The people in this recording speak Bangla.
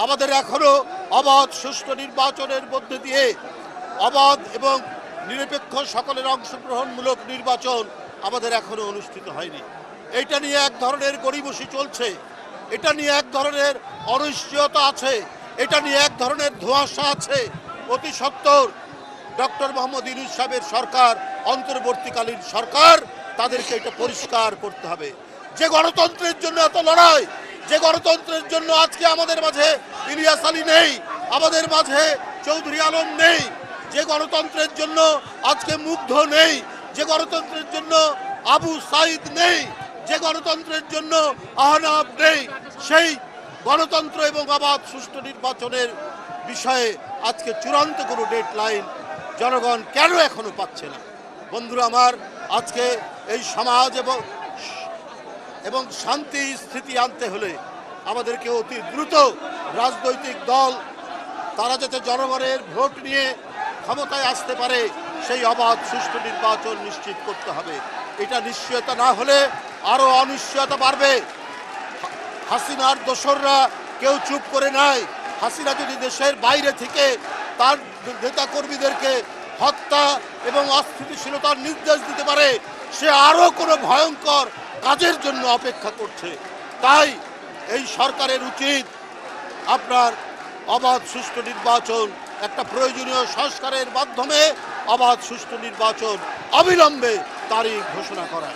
আমাদের এখনো অবাধ সুষ্ঠু নির্বাচনের মধ্যে দিয়ে অবাধ এবং নিরপেক্ষ সকলের অংশগ্রহণমূলক নির্বাচন আমাদের এখনো অনুষ্ঠিত হয়নি। এটা নিয়ে এক ধরনের গড়িমসি চলছে, এটা নিয়ে এক ধরনের অনিশ্চয়তা আছে, এটা নিয়ে এক ধরনের ধোঁয়াশা আছে। অতি সত্বর ডক্টর মোহাম্মদ ইউনূস সাহেবের সরকার, অন্তর্বর্তীকালীন সরকার, তাদেরকে এটা পরিষ্কার করতে হবে। যে গণতন্ত্রের জন্য এত লড়াই, যে গণতন্ত্রের জন্য আজকে আমাদের মাঝে ইলিয়াস আলী নেই, আমাদের মাঝে চৌধুরী আলম নেই, যে গণতন্ত্রের জন্য আজকে মুগ্ধ নেই, যে গণতন্ত্রের জন্য আবু সাইদ নেই, যে গণতন্ত্রের জন্য আহনাব নেই, সেই গণতন্ত্র এবং অবাধ সুষ্ঠু নির্বাচনের বিষয়ে আজকে চূড়ান্ত কোনো ডেডলাইন জনগণ কেন এখনো পাচ্ছে না? বন্ধুরা আমার, আজকে এই সমাজ এবং শান্তি স্থিতি আনতে হলে আমাদেরকে অতি দ্রুত রাজনৈতিক দল তারা যাতে জনগণের ভোট নিয়ে ক্ষমতায় আসতে পারে সেই অবাধ সুষ্ঠু নির্বাচন নিশ্চিত করতে হবে। এটা নিশ্চয়তা না হলে আরও অনিশ্চয়তা বাড়বে। হাসিনার দোসররা কেউ চুপ করে নাই। হাসিনা যদি দেশের বাইরে থেকে তার নেতাকর্মীদেরকে হত্যা এবং অস্থিতিশীলতার নির্দেশ দিতে পারে, সে আরও কোনো ভয়ঙ্কর কাজের জন্য অপেক্ষা করছে। তাই এই সরকারের উচিত আপনার অবাধ সুষ্ঠু নির্বাচন, একটা প্রয়োজনীয় সংস্কারের মাধ্যমে অবাধ সুষ্ঠু নির্বাচন অবিলম্বে তারিখ ঘোষণা করা।